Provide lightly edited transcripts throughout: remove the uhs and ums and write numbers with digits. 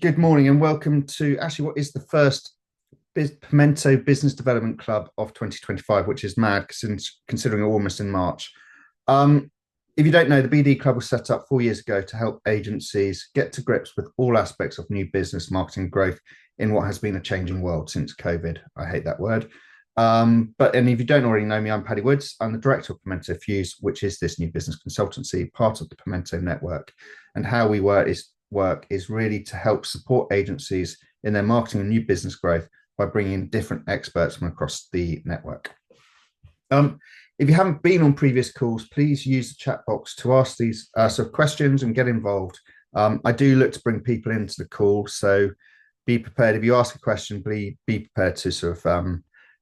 Good morning and welcome to actually what is the first Pimento Business Development Club of 2025, which is mad considering we're almost in March. Um, if you don't know, the BD Club was set up 4 years ago to help agencies get to grips with all aspects of new business marketing growth in what has been a changing world since COVID. I hate that word. But if you don't already know me, I'm Paddy Woods. I'm the director of Pimento Fuse, which is this new business consultancy, part of the Pimento network. And how we work is really to help support agencies in their marketing and new business growth by bringing in different experts from across the network. If you haven't been on previous calls, please use the chat box to ask these sort of questions and get involved. I do look to bring people into the call, so be prepared. If you ask a question, be prepared to sort of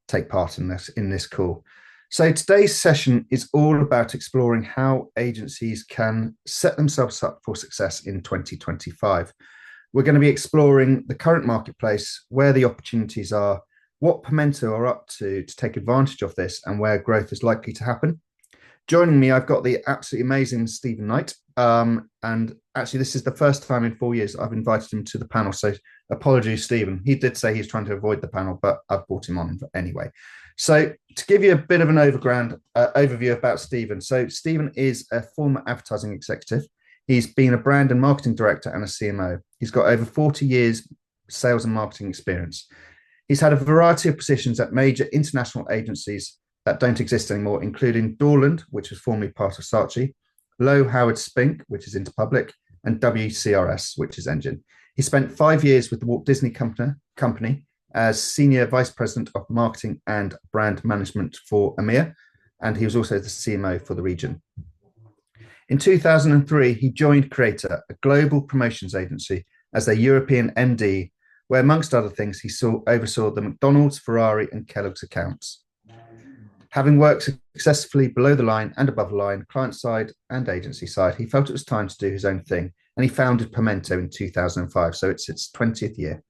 take part in this call. So today's session is all about exploring how agencies can set themselves up for success in 2025. We're going to be exploring the current marketplace, where the opportunities are, what Pimento are up to take advantage of this, and where growth is likely to happen. Joining me, I've got the absolutely amazing Stephen Knight. And actually, this is the first time in 4 years I've invited him to the panel. So apologies, Stephen. He did say he's trying to avoid the panel, but I've brought him on anyway. So to give you a bit of an overview about Stephen. So Stephen is a former advertising executive. He's been a brand and marketing director and a CMO. He's got over 40 years sales and marketing experience. He's had a variety of positions at major international agencies that don't exist anymore, including Dorland, which was formerly part of Saatchi, Lowe Howard Spink, which is Interpublic, and WCRS, which is Engine. He spent 5 years with the Walt Disney Company as Senior Vice President of Marketing and Brand Management for EMEA, and he was also the CMO for the region. In 2003, he joined Creator, a global promotions agency, as their European MD, where, amongst other things, he oversaw the McDonald's, Ferrari, and Kellogg's accounts. Having worked successfully below the line and above the line, client side and agency side, he felt it was time to do his own thing, and he founded Pimento in 2005, so it's its 20th year.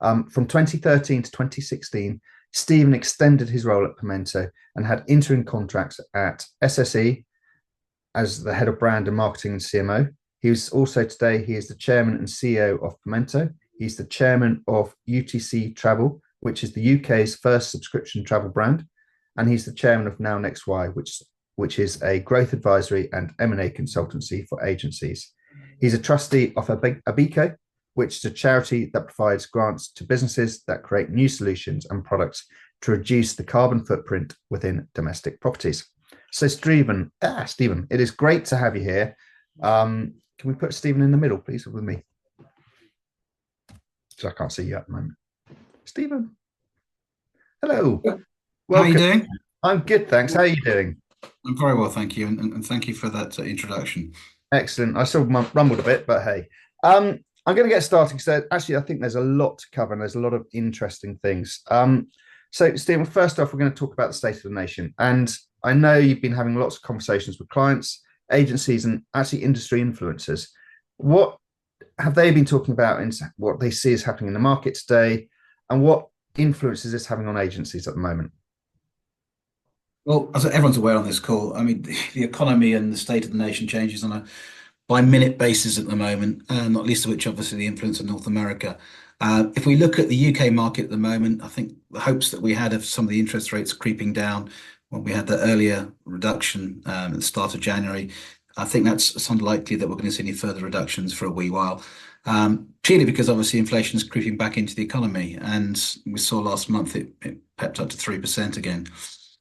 From 2013 to 2016, Stephen extended his role at Pimento and had interim contracts at SSE as the head of brand and marketing and CMO. He is the chairman and CEO of Pimento. He's the chairman of UTC Travel, which is the UK's first subscription travel brand. And he's the chairman of Now Next Y, which is a growth advisory and M&A consultancy for agencies. He's a trustee of Abico, which is a charity that provides grants to businesses that create new solutions and products to reduce the carbon footprint within domestic properties. So Stephen, it is great to have you here. Can we put Stephen in the middle, please, with me? So I can't see you at the moment. Stephen, hello. How are you Welcome. doing? I'm good, thanks. How are you doing? I'm very well, thank you, and thank you for that introduction. Excellent. I sort of rumbled a bit, but hey. I'm going to get started because actually I think there's a lot to cover and there's a lot of interesting things. So, Stephen, first off, we're going to talk about the state of the nation. And I know you've been having lots of conversations with clients, agencies, and actually industry influencers. What have they been talking about and what they see is happening in the market today? And what influence is this having on agencies at the moment? Well, as everyone's aware on this call, I mean, the economy and the state of the nation changes on a by minute basis at the moment, not least of which obviously the influence of North America. If we look at the UK market at the moment, I think the hopes that we had of some of the interest rates creeping down when we had the earlier reduction at the start of January, I think it's unlikely that we're going to see any further reductions for a wee while. Purely because obviously inflation is creeping back into the economy, and we saw last month it pepped up to 3% again.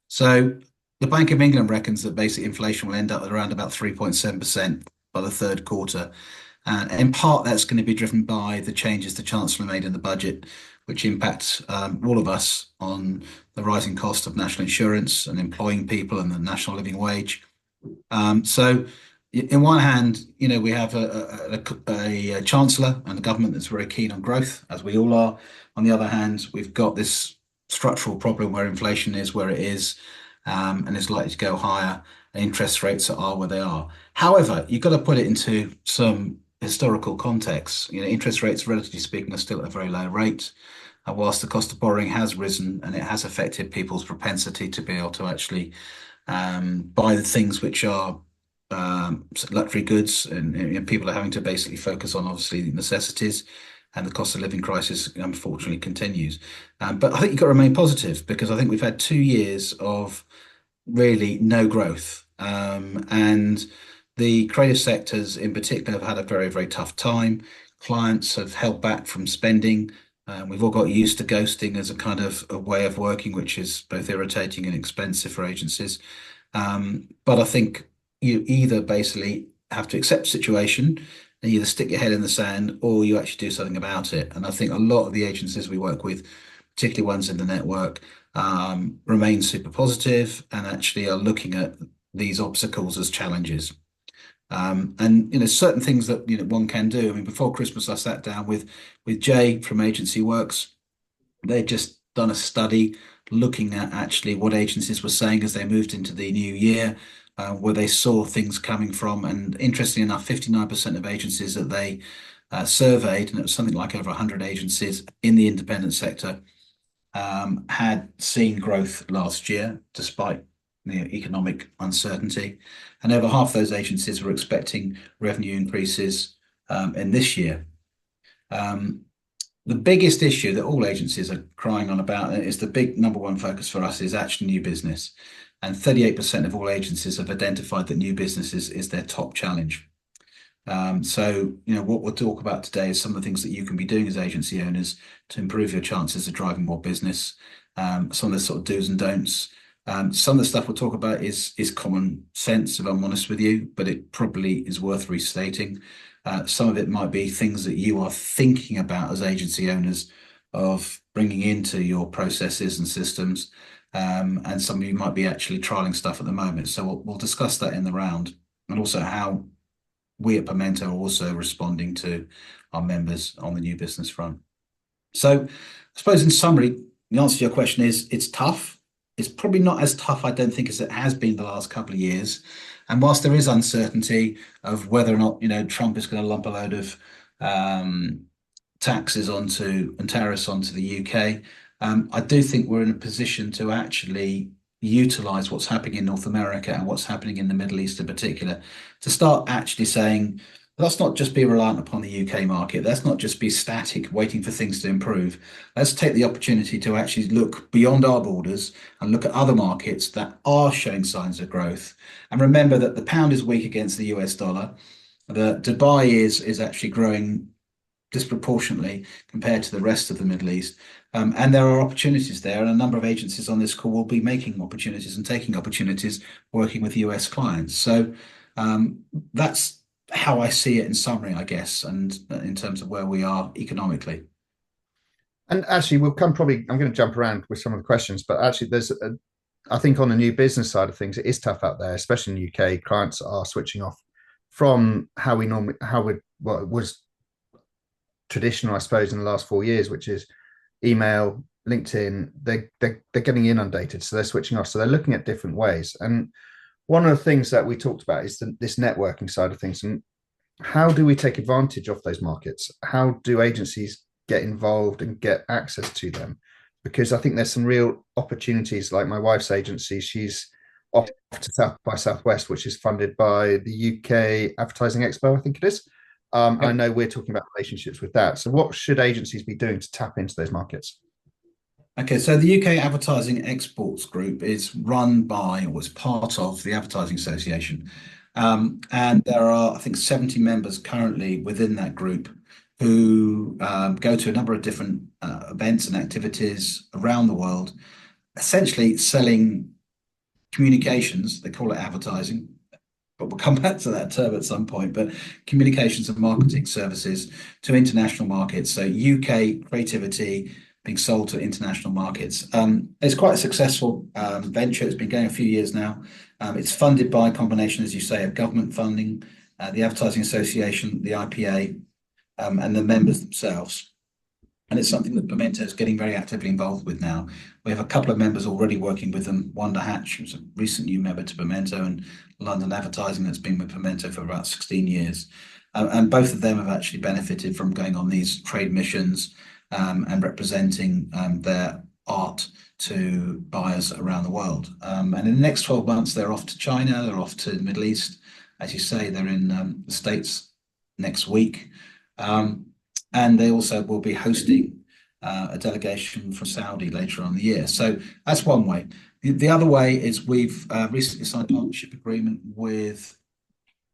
So the Bank of England reckons that basic inflation will end up at around about 3.7% by the third quarter. And in part, that's going to be driven by the changes the Chancellor made in the budget, which impacts all of us on the rising cost of national insurance and employing people and the national living wage. So, in one hand, we have a Chancellor and a government that's very keen on growth, as we all are. On the other hand, we've got this structural problem where inflation is where it is, and it's likely to go higher, and interest rates are where they are. However, you've got to put it into some historical context. Interest rates, relatively speaking, are still at a very low rate. Whilst the cost of borrowing has risen and it has affected people's propensity to be able to actually buy the things which are luxury goods, and people are having to basically focus on obviously necessities. and the cost of living crisis unfortunately continues. But I think you've got to remain positive, because I think we've had 2 years of really no growth. And the creative sectors in particular have had a very, very tough time. Clients have held back from spending. We've all got used to ghosting as a kind of a way of working, which is both irritating and expensive for agencies. But I think you either basically have to accept the situation and either stick your head in the sand, or you actually do something about it. And I think a lot of the agencies we work with, particularly ones in the network, remain super positive and actually are looking at these obstacles as challenges. And certain things that one can do. I mean, before Christmas, I sat down with Jay from Agency Works. They'd just done a study looking at actually what agencies were saying as they moved into the new year, where they saw things coming from. And interestingly enough, 59% of agencies that they surveyed, and it was something like over 100 agencies in the independent sector, had seen growth last year despite the economic uncertainty. And over half those agencies were expecting revenue increases in this year. The biggest issue that all agencies are crying on about is the big number one focus for us is actually new business. And 38% of all agencies have identified that new business is their top challenge. So, what we'll talk about today is some of the things that you can be doing as agency owners to improve your chances of driving more business. Some of the sort of do's and don'ts. Some of the stuff we'll talk about is common sense, if I'm honest with you, but it probably is worth restating. Some of it might be things that you are thinking about as agency owners of bringing into your processes and systems. And some of you might be actually trialing stuff at the moment. So we'll discuss that in the round, and also how we at Pimento are also responding to our members on the new business front. So I suppose in summary, the answer to your question is it's tough. It's probably not as tough, I don't think, as it has been the last couple of years. And whilst there is uncertainty of whether or not, Trump is going to lump a load of taxes onto and tariffs onto the UK, I do think we're in a position to actually utilize what's happening in North America and what's happening in the Middle East in particular to start actually saying, let's not just be reliant upon the UK market. Let's not just be static, waiting for things to improve. Let's take the opportunity to actually look beyond our borders and look at other markets that are showing signs of growth. And remember that the pound is weak against the US dollar. The Dubai is actually growing disproportionately compared to the rest of the Middle East. And there are opportunities there, and a number of agencies on this call will be making opportunities and taking opportunities working with US clients. So that's how I see it in summary, I guess, and in terms of where we are economically. And actually, I'm going to jump around with some of the questions, but actually, I think on the new business side of things, it is tough out there, especially in the UK. Clients are switching off from what was traditional, I suppose, in the last 4 years, which is email, LinkedIn. They're getting inundated, so they're switching off. So they're looking at different ways. And one of the things that we talked about is this networking side of things. And how do we take advantage of those markets? How do agencies get involved and get access to them? Because I think there's some real opportunities. Like my wife's agency, she's off to South by Southwest, which is funded by the UK Advertising Expo, I think it is. I know we're talking about relationships with that. So what should agencies be doing to tap into those markets? Okay, so the UK Advertising Exports Group is run by, or was part of, the Advertising Association. And there are, I think, 70 members currently within that group who go to a number of different events and activities around the world, essentially selling communications. They call it advertising, but we'll come back to that term at some point. But communications and marketing services to international markets. So UK creativity being sold to international markets. It's quite a successful venture. It's been going a few years now. It's funded by a combination, as you say, of government funding, the Advertising Association, the IPA, and the members themselves. And it's something that Pimento is getting very actively involved with now. We have a couple of members already working with them. Wanda Hatch, who's a recent new member to Pimento, and London Advertising, that's been with Pimento for about 16 years. And both of them have actually benefited from going on these trade missions and representing their art to buyers around the world. And in the next 12 months, they're off to China, they're off to the Middle East. As you say, they're in the States next week. And they also will be hosting a delegation from Saudi later on in the year. So that's one way. The other way is we've recently signed a partnership agreement with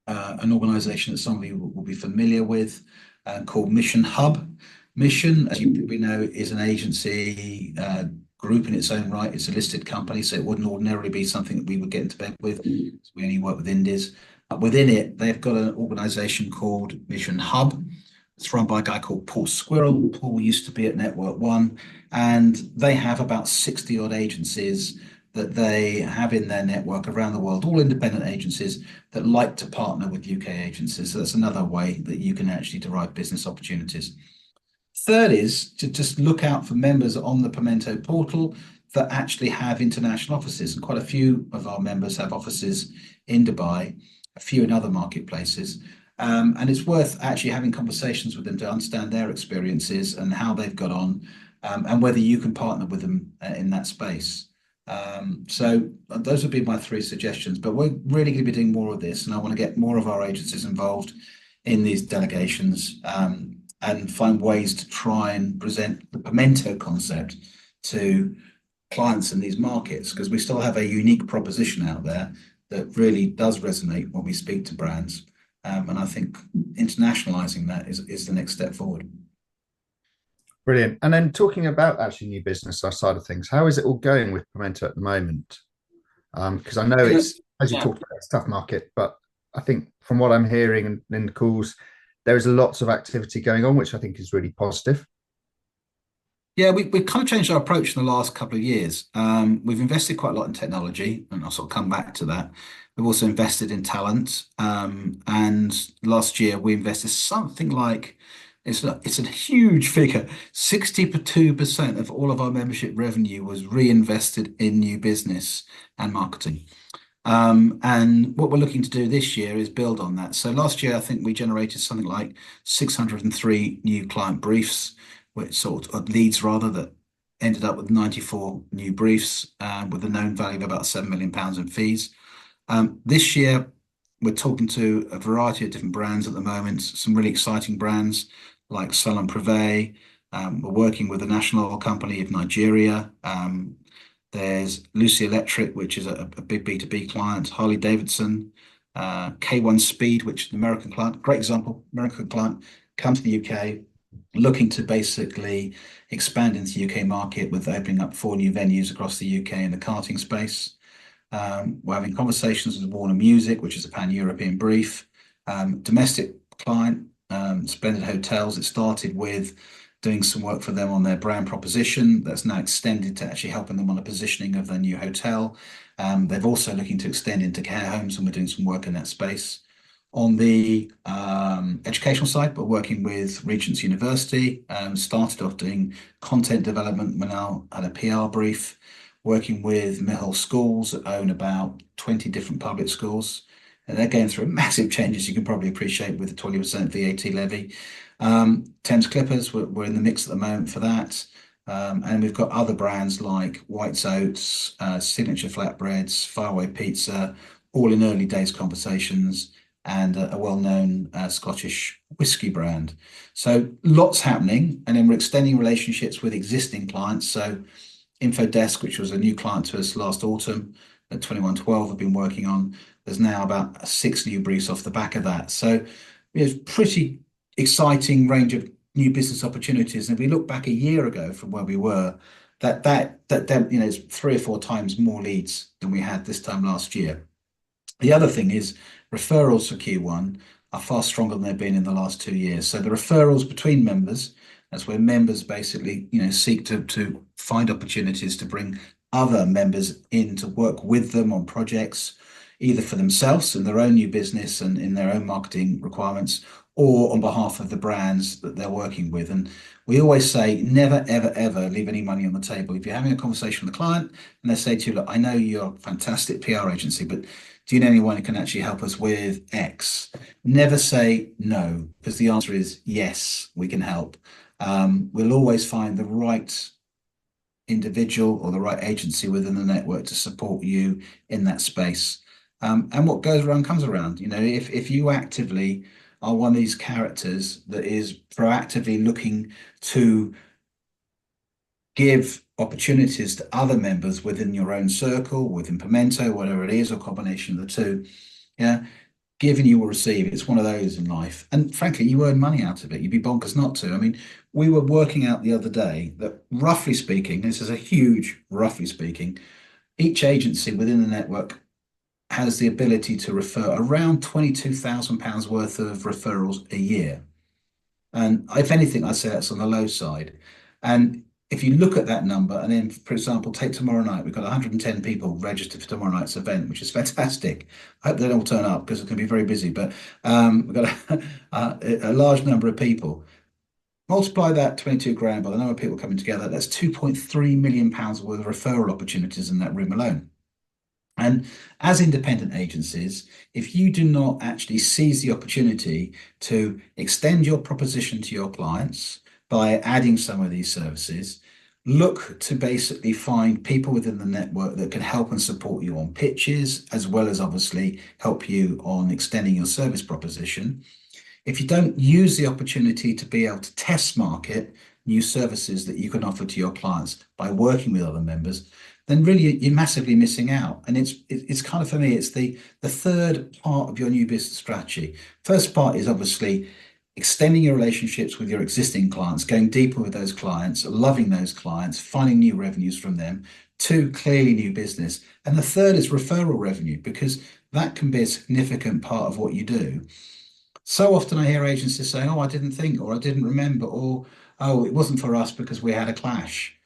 an organization that some of you will be familiar with called Mission Hub. Mission, as you probably know, is an agency group in its own right. It's a listed company, so it wouldn't ordinarily be something that we would get into bed with. We only work with indies. Within it, they've got an organization called Mission Hub. It's run by a guy called Paul Squirrel. Paul used to be at Network One, and they have about 60 odd agencies that they have in their network around the world, all independent agencies that like to partner with UK agencies. So that's another way that you can actually derive business opportunities. Third is to just look out for members on the Pimento portal that actually have international offices. And quite a few of our members have offices in Dubai, a few in other marketplaces. And it's worth actually having conversations with them to understand their experiences and how they've got on, and whether you can partner with them in that space. So those would be my three suggestions. But we're really going to be doing more of this, and I want to get more of our agencies involved in these delegations, and find ways to try and present the Pimento concept to clients in these markets, because we still have a unique proposition out there that really does resonate when we speak to brands. And I think internationalizing that is the next step forward. Brilliant. And then talking about actually new business side of things, how is it all going with Pimento at the moment? Because I know it's, as you Yeah. talked about, it's a tough market, but I think from what I'm hearing in the calls, there is lots of activity going on, which I think is really positive. Yeah, we've kind of changed our approach in the last couple of years. We've invested quite a lot in technology, and I'll sort of come back to that. We've also invested in talent, and last year we invested something like, it's a huge figure. 62% of all of our membership revenue was reinvested in new business and marketing. And what we're looking to do this year is build on that. So last year, I think we generated something like 603 new client briefs, which sort of leads rather, that ended up with 94 new briefs, with a known value of about £7 million in fees. This year, we're talking to a variety of different brands at the moment, some really exciting brands like Salon Privé. We're working with the national oil company of Nigeria. There's Lucy Electric, which is a big B2B client, Harley Davidson, K1 Speed, which is an American client, great example, American client, come to the UK, looking to basically expand into the UK market with opening up 4 new venues across the UK in the karting space. We're having conversations with Warner Music, which is a pan-European brief. Domestic client, Splendid Hotels. It started with doing some work for them on their brand proposition. That's now extended to actually helping them on the positioning of their new hotel. They're also looking to extend into care homes, and we're doing some work in that space. On the educational side, we're working with Regent's University. Started off doing content development. We're now at a PR brief, working with Mill Schools that own about 20 different public schools. And they're going through massive changes, you can probably appreciate, with the 20% VAT levy. Thames Clippers, we're in the mix at the moment for that. And we've got other brands like White's Oats, Signature Flatbreads, Faraway Pizza, all in early days conversations, and a well-known Scottish whiskey brand. So lots happening, and then we're extending relationships with existing clients. So Infodesk, which was a new client to us last autumn at 2112, have been working on. There's now about 6 new briefs off the back of that. So it's pretty exciting range of new business opportunities. And if we look back a year ago from where we were, that is 3 or 4 times more leads than we had this time last year. The other thing is referrals for Q1 are far stronger than they've been in the last 2 years. So the referrals between members, that's where members basically, seek to find opportunities to bring other members in to work with them on projects, either for themselves and their own new business and in their own marketing requirements, or on behalf of the brands that they're working with. And we always say, never, ever, ever leave any money on the table. If you're having a conversation with a client and they say to you, look, I know you're a fantastic PR agency, but do you know anyone who can actually help us with X? Never say no, because the answer is yes, we can help. We'll always find the right individual or the right agency within the network to support you in that space. And what goes around comes around. If you actively are one of these characters that is proactively looking to give opportunities to other members within your own circle, within Pimento, whatever it is, or combination of the two. Yeah, giving you will receive. It's one of those in life. And frankly, you earn money out of it. You'd be bonkers not to. I mean, we were working out the other day that roughly speaking, this is a huge, roughly speaking, each agency within the network has the ability to refer around £22,000 worth of referrals a year. And if anything, I'd say that's on the low side. And if you look at that number, and then, for example, take tomorrow night, we've got 110 people registered for tomorrow night's event, which is fantastic. I hope they don't all turn up because it's going to be very busy, but we've got a large number of people. Multiply that 22 grand by the number of people coming together, that's £2.3 million worth of referral opportunities in that room alone. And as independent agencies, if you do not actually seize the opportunity to extend your proposition to your clients by adding some of these services, look to basically find people within the network that can help and support you on pitches, as well as obviously help you on extending your service proposition. If you don't use the opportunity to be able to test market new services that you can offer to your clients by working with other members, then really you're massively missing out. And it's kind of, for me, it's the third part of your new business strategy. First part is obviously extending your relationships with your existing clients, going deeper with those clients, loving those clients, finding new revenues from them. Two, clearly new business. And the third is referral revenue, because that can be a significant part of what you do. So often I hear agencies saying, oh, I didn't think, or I didn't remember, or, oh, it wasn't for us because we had a clash.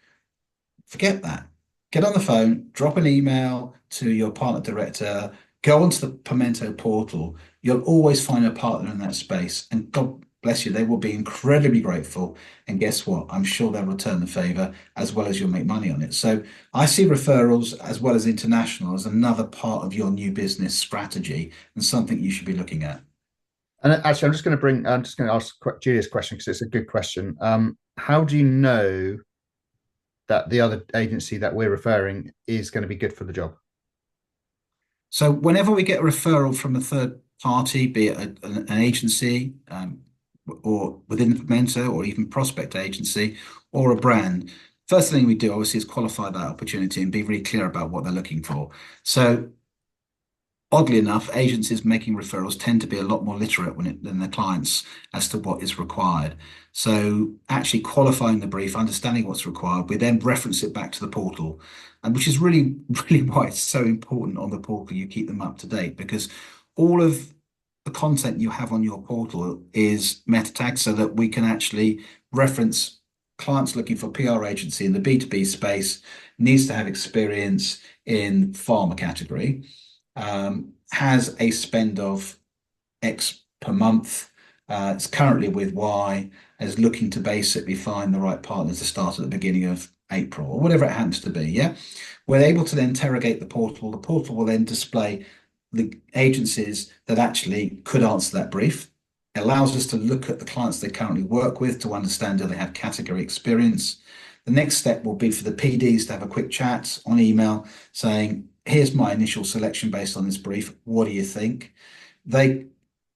Forget that. Get on the phone, drop an email to your partner director, go onto the Pimento portal. You'll always find a partner in that space. And God bless you, they will be incredibly grateful. And guess what? I'm sure they'll return the favor as well as you'll make money on it. So I see referrals as well as international as another part of your new business strategy and something you should be looking at. And actually, I'm just going to ask Julia's question because it's a good question. How do you know that the other agency that we're referring is going to be good for the job? So whenever we get a referral from a third party, be it an agency or within the Pimento or even prospect agency or a brand, first thing we do obviously is qualify that opportunity and be really clear about what they're looking for. So oddly enough, agencies making referrals tend to be a lot more literate than their clients as to what is required. So actually qualifying the brief, understanding what's required, we then reference it back to the portal, and which is really, really why it's so important on the portal you keep them up to date, because all of the content you have on your portal is meta tagged so that we can actually reference clients looking for PR agency in the B2B space, needs to have experience in pharma category, has a spend of X per month. It's currently with Y, is looking to basically find the right partner to start at the beginning of April or whatever it happens to be. Yeah, we're able to then interrogate the portal. The portal will then display the agencies that actually could answer that brief. It allows us to look at the clients they currently work with to understand do they have category experience. The next step will be for the PDs to have a quick chat on email saying, here's my initial selection based on this brief. What do you think? They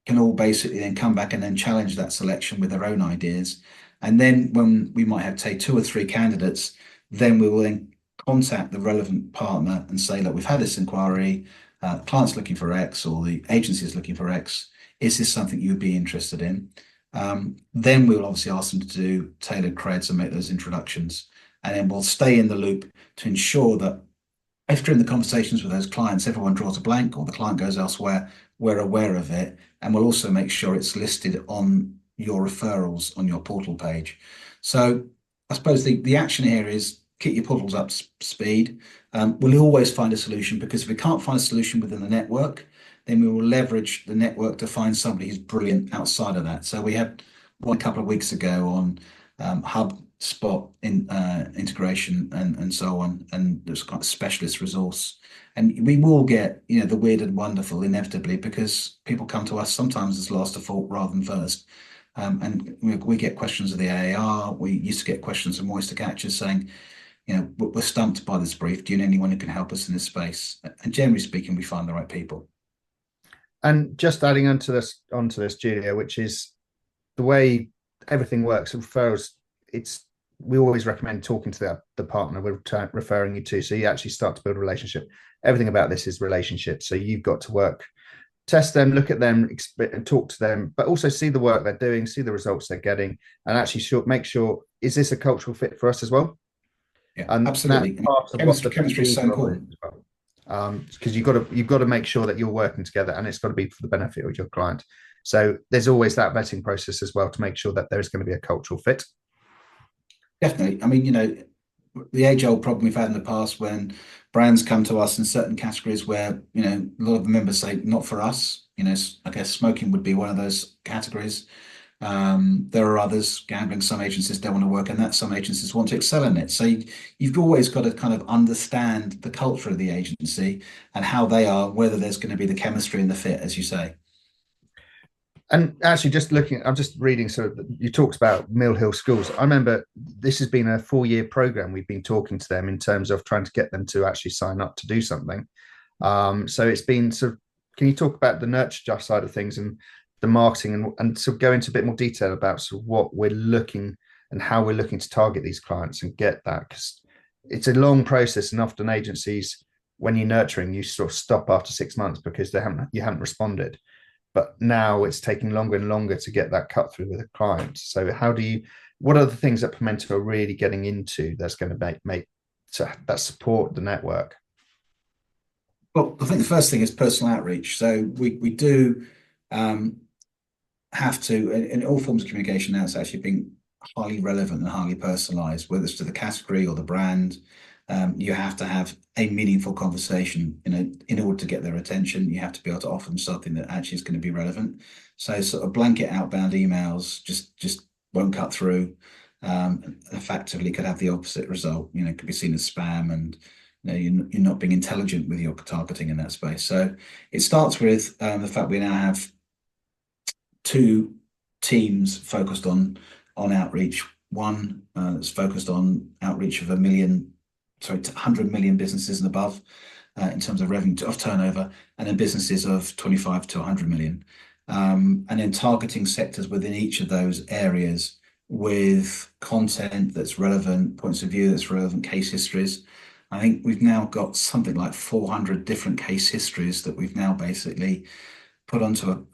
can all basically then come back and then challenge that selection with their own ideas. And then when we might have, say, 2 or 3 candidates, then we will then contact the relevant partner and say, look, we've had this inquiry, the client's looking for X or the agency is looking for X. Is this something you'd be interested in? Then we'll obviously ask them to do tailored creds and make those introductions. And then we'll stay in the loop to ensure that if during the conversations with those clients, everyone draws a blank or the client goes elsewhere, we're aware of it. And we'll also make sure it's listed on your referrals on your portal page. So I suppose the action here is keep your portals up to speed. We'll always find a solution, because if we can't find a solution within the network, then we will leverage the network to find somebody who's brilliant outside of that. So we had one a couple of weeks ago on HubSpot integration and so on, and there's kind of specialist resource. And we will get, the weird and wonderful inevitably, because people come to us sometimes as last default rather than first. And we get questions of the AAR. We used to get questions from oyster catchers saying, we're stumped by this brief. Do you know anyone who can help us in this space? And generally speaking, we find the right people. And just adding onto this, Julia, which is the way everything works. Referrals, it's we always recommend talking to the partner we're referring you to, so you actually start to build a relationship. Everything about this is relationships, so you've got to test them, look at them, and talk to them, but also see the work they're doing, see the results they're getting, and actually make sure, is this a cultural fit for us as well? Yeah, And that's absolutely. I mean, part of what the chemistry is so BD role is important. as well. Because you've got to make sure that you're working together, and it's got to be for the benefit of your client. So there's always that vetting process as well to make sure that there's going to be a cultural fit. Definitely. I mean, the age-old problem we've had in the past when brands come to us in certain categories where, a lot of the members say, not for us. I guess smoking would be one of those categories. There are others, gambling, some agencies don't want to work in that, some agencies want to excel in it. So you've always got to kind of understand the culture of the agency and how they are, whether there's going to be the chemistry and the fit, as you say. And actually, I'm just reading. So you talked about Mill Hill Schools. I remember this has been a 4-year program. We've been talking to them in terms of trying to get them to actually sign up to do something. So it's been sort of. Can you talk about the nurture side of things and the marketing, and sort of go into a bit more detail about sort of what we're looking and how we're looking to target these clients and get that, because it's a long process, and often agencies, when you're nurturing, you sort of stop after 6 months because you haven't responded. But now it's taking longer and longer to get that cut through with a client. So what are the things that Pimento are really getting into that's going to make that support the network? Well, I think the first thing is personal outreach. So we do um, have to, in all forms of communication now, it's actually being highly relevant and highly personalized, whether it's to the category or the brand. You have to have a meaningful conversation, in order to get their attention. You have to be able to offer them something that actually is going to be relevant. So sort of blanket outbound emails just won't cut through. Effectively could have the opposite result. It could be seen as spam, and you're not being intelligent with your targeting in that space. So it starts with the fact we now have two teams focused on outreach. One that's focused on outreach of 100 million businesses and above in terms of revenue of turnover, and then businesses of 25 to 100 million. And then targeting sectors within each of those areas with content that's relevant, points of view that's relevant, case histories. I think we've now got something like 400 different case histories that we've now basically put onto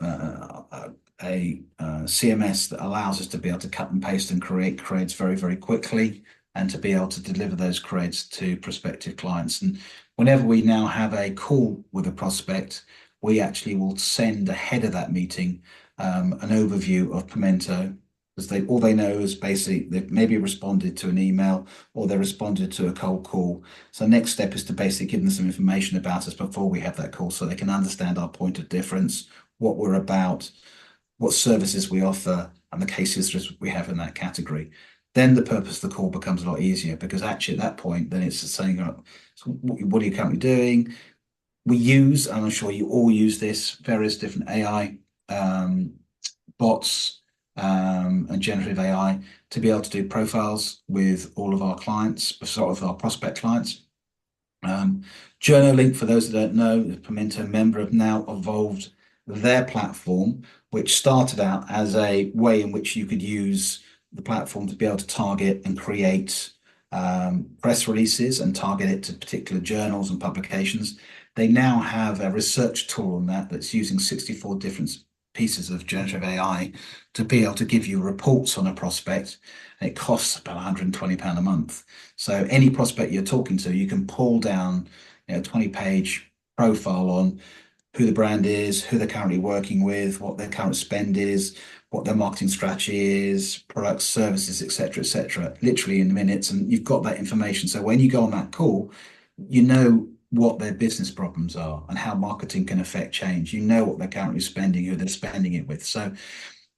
a CMS that allows us to be able to cut and paste and create creds very, very quickly, and to be able to deliver those creds to prospective clients. And whenever we now have a call with a prospect, we actually will send ahead of that meeting an overview of Pimento, because all they know is basically they've maybe responded to an email or they responded to a cold call. So the next step is to basically give them some information about us before we have that call, so they can understand our point of difference, what we're about, what services we offer, and the case histories we have in that category. Then the purpose of the call becomes a lot easier, because actually at that point, then it's saying, so what are you currently doing? We use, and I'm sure you all use this, various different AI bots and generative AI to be able to do profiles with all of our clients, sort of our prospect clients. Journalink, for those that don't know, the Pimento member have now evolved their platform, which started out as a way in which you could use the platform to be able to target and create press releases and target it to particular journals and publications. They now have a research tool on that that's using 64 different pieces of generative AI to be able to give you reports on a prospect, and it costs about £120 a month. So any prospect you're talking to, you can pull down a 20-page profile on who the brand is, who they're currently working with, what their current spend is, what their marketing strategy is, products, services, etc., literally in minutes. And you've got that information. So when you go on that call, you know what their business problems are and how marketing can affect change. You know what they're currently spending, who they're spending it with. So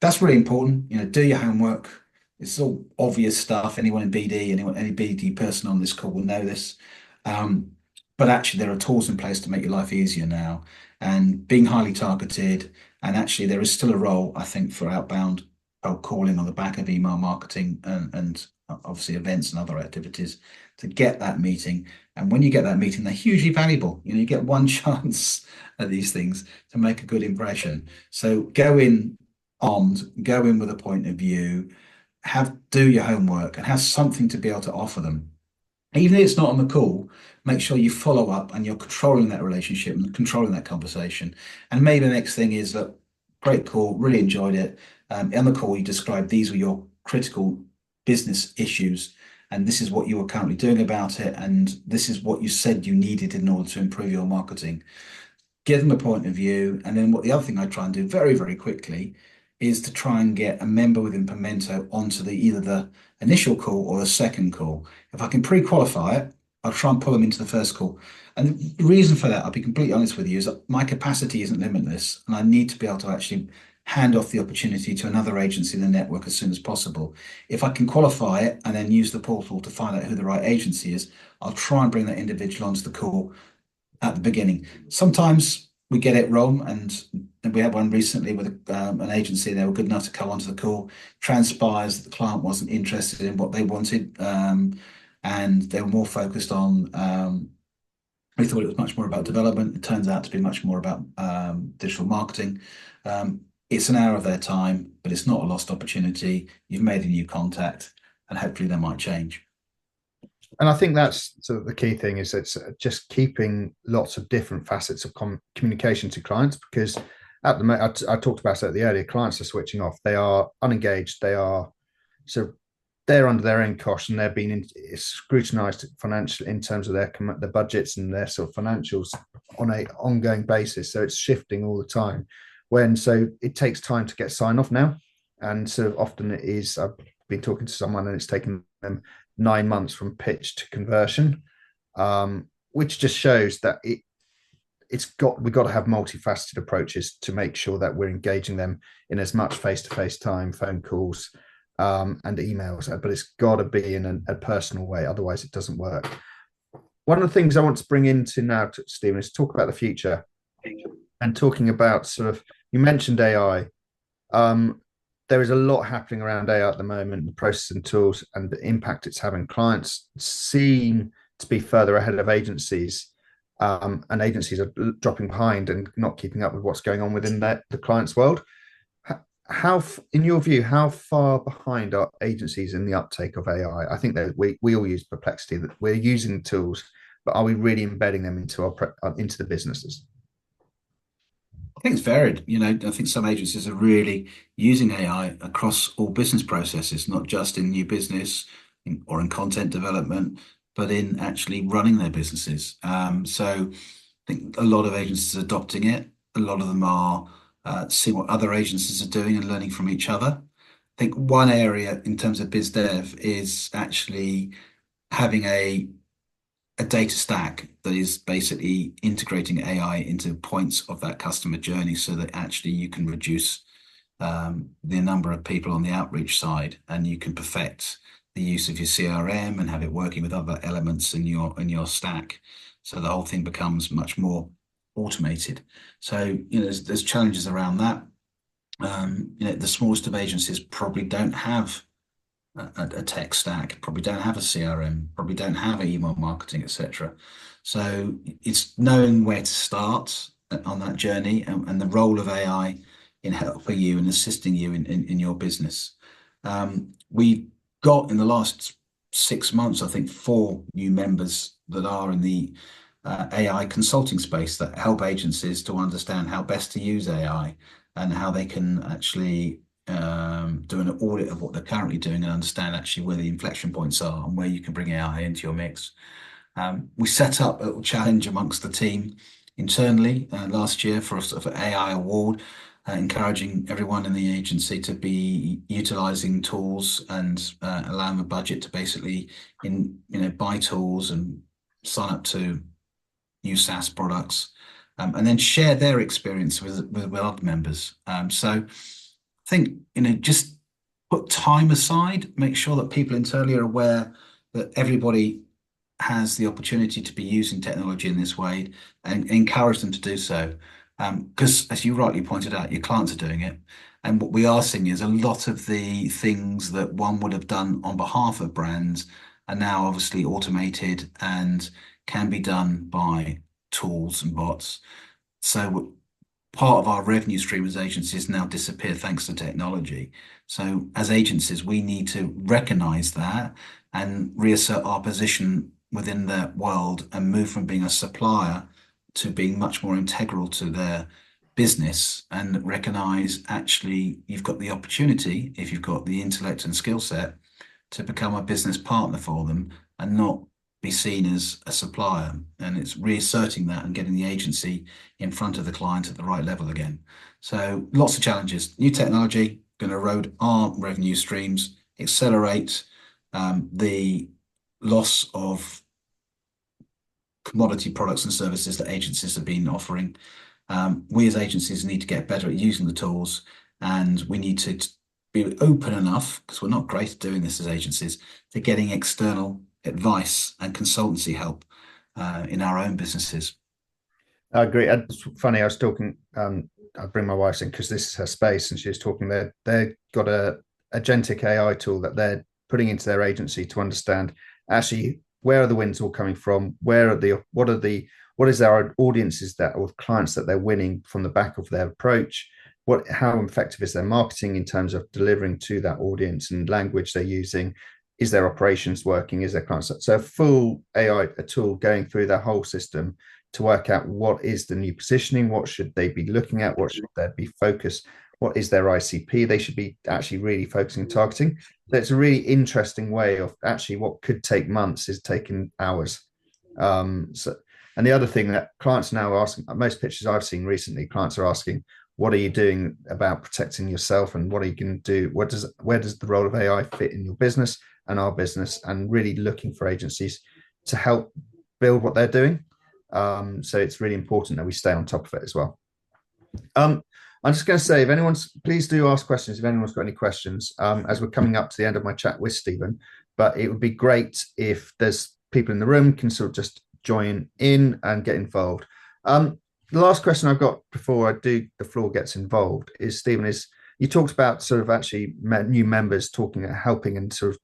that's really important. Do your homework. It's all obvious stuff. Anyone in BD, any BD person on this call will know this. But actually, there are tools in place to make your life easier now, and being highly targeted. And actually, there is still a role, I think, for outbound cold calling on the back of email marketing and obviously events and other activities to get that meeting. And when you get that meeting, they're hugely valuable. You get one chance at these things to make a good impression. So go in armed, go in with a point of view, do your homework and have something to be able to offer them. Even if it's not on the call, make sure you follow up and you're controlling that relationship and controlling that conversation. And maybe the next thing is that great call, really enjoyed it. On the call, you described these were your critical business issues, and this is what you were currently doing about it, and this is what you said you needed in order to improve your marketing. Give them a point of view, and then what the other thing I try and do very, very quickly is to try and get a member within Pimento onto either the initial call or the second call. If I can pre-qualify it, I'll try and pull them into the first call. And the reason for that, I'll be completely honest with you, is that my capacity isn't limitless, and I need to be able to actually hand off the opportunity to another agency in the network as soon as possible. If I can qualify it and then use the portal to find out who the right agency is, I'll try and bring that individual onto the call at the beginning. Sometimes we get it wrong, and we had one recently with an agency. They were good enough to come onto the call. Transpires that the client wasn't interested in what they wanted, and they were more focused on. We thought it was much more about development. It turns out to be much more about digital marketing. It's an hour of their time, but it's not a lost opportunity. You've made a new contact, and hopefully they might change. And I think that's sort of the key thing, is it's just keeping lots of different facets of communication to clients, because at the moment, I talked about it at the earlier, clients are switching off. They are unengaged. They're under their own cost, and they're being scrutinized financially in terms of their budgets and their sort of financials on a ongoing basis. So it's shifting all the time. So it takes time to get sign off now. And so often it is, I've been talking to someone and it's taken them 9 months from pitch to conversion, which just shows that we've got to have multifaceted approaches to make sure that we're engaging them in as much face-to-face time, phone calls, and emails, but it's got to be in a personal way, otherwise it doesn't work. One of the things I want to bring into now, Stephen, is talk about the future, and talking about sort of, you mentioned AI. There is a lot happening around AI at the moment, the processing tools and the impact it's having. Clients seem to be further ahead of agencies, and agencies are dropping behind and not keeping up with what's going on within the client's world. How, in your view, how far behind are agencies in the uptake of AI? I think that we all use Perplexity, that we're using tools, but are we really embedding them into the businesses? I think it's varied. I think some agencies are really using AI across all business processes, not just in new business or in content development, but in actually running their businesses. So I think a lot of agencies are adopting it. A lot of them are seeing what other agencies are doing and learning from each other. I think one area in terms of biz dev is actually having a data stack that is basically integrating AI into points of that customer journey, so that actually you can reduce the number of people on the outreach side, and you can perfect the use of your CRM and have it working with other elements in your stack, so the whole thing becomes much more automated. So there's challenges around that. The smallest of agencies probably don't have a tech stack, probably don't have a CRM, probably don't have email marketing, etc. So it's knowing where to start on that journey, and the role of AI in helping you and assisting you in your business. We've got, in the last 6 months, I think 4 new members that are in the AI consulting space, that help agencies to understand how best to use AI and how they can actually do an audit of what they're currently doing and understand actually where the inflection points are and where you can bring AI into your mix. We set up a little challenge amongst the team internally last year for a sort of AI award, encouraging everyone in the agency to be utilizing tools and allowing the budget to basically buy tools and sign up to new SaaS products, and then share their experience with other members. So I think, just put time aside, make sure that people internally are aware that everybody has the opportunity to be using technology in this way, and encourage them to do so. Because as you rightly pointed out, your clients are doing it. And what we are seeing is a lot of the things that one would have done on behalf of brands are now obviously automated and can be done by tools and bots. So part of our revenue stream as agencies now disappear thanks to technology. So as agencies, we need to recognize that and reassert our position within that world and move from being a supplier to being much more integral to their business and recognize actually you've got the opportunity, if you've got the intellect and skill set, to become a business partner for them and not be seen as a supplier. And it's reasserting that and getting the agency in front of the client at the right level again. So lots of challenges. New technology going to erode our revenue streams, accelerate the loss of commodity products and services that agencies have been offering. We as agencies need to get better at using the tools, and we need to be open enough, because we're not great at doing this as agencies, to getting external advice and consultancy help in our own businesses. I agree. It's funny. I was talking. I bring my wife in because this is her space, and she was talking. They've got a agentic AI tool that they're putting into their agency to understand actually where are the wins all coming from, where are the what is their audiences that or clients that they're winning from the back of their approach, what how effective is their marketing in terms of delivering to that audience and language they're using, is their operations working, is their clients so a full AI a tool going through their whole system to work out what is the new positioning, what should they be looking at, what should they be focused, what is their ICP they should be actually really focusing and targeting. So it's a really interesting way of actually what could take months is taking hours. So, and the other thing that clients are now asking, most pitches I've seen recently, clients are asking, what are you doing about protecting yourself and what are you going to do? Where does the role of AI fit in your business and our business? And really looking for agencies to help build what they're doing. So it's really important that we stay on top of it as well. I'm just going to say, if anyone's, please do ask questions if anyone's got any questions, as we're coming up to the end of my chat with Stephen. But it would be great if there's people in the room can sort of just join in and get involved. The last question I've got before I do the floor gets involved is, Stephen, is you talked about sort of actually new members talking and helping and sort of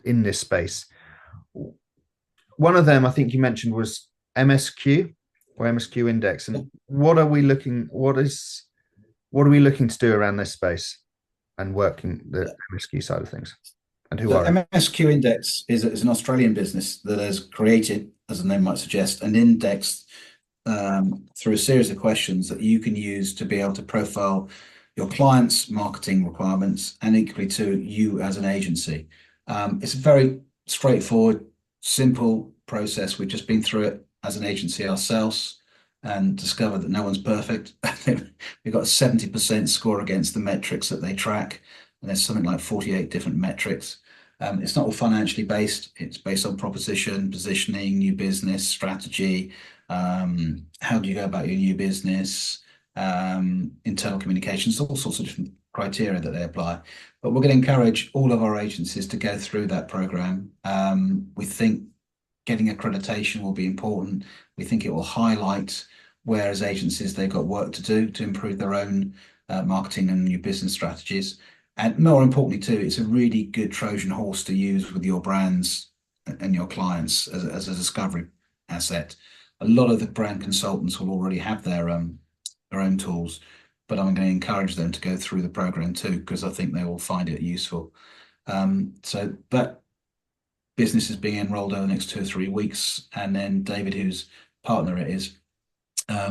in this space. One of them I think you mentioned was MSQ or MSQ index. And what are we looking to do around this space and working the MSQ side of things? And who are MSQ Index is an Australian business that has created, as the name might suggest, an index through a series of questions that you can use to be able to profile your clients' marketing requirements and equally to you as an agency. It's a very straightforward, simple process. We've just been through it as an agency ourselves and discovered that no one's perfect. We've got a 70% score against the metrics that they track, and there's something like 48 different metrics. It's not all financially based. It's based on proposition, positioning, new business strategy. How do you go about your new business? Internal communications, all sorts of different criteria that they apply. But we're going to encourage all of our agencies to go through that program. We think getting accreditation will be important. We think it will highlight where as agencies they've got work to do to improve their own marketing and new business strategies. And more importantly too, it's a really good Trojan horse to use with your brands and your clients as a discovery asset. A lot of the brand consultants will already have their own tools, but I'm going to encourage them to go through the program too, because I think they will find it useful. So that business is being enrolled over the next 2 or 3 weeks, and then David, whose partner it is,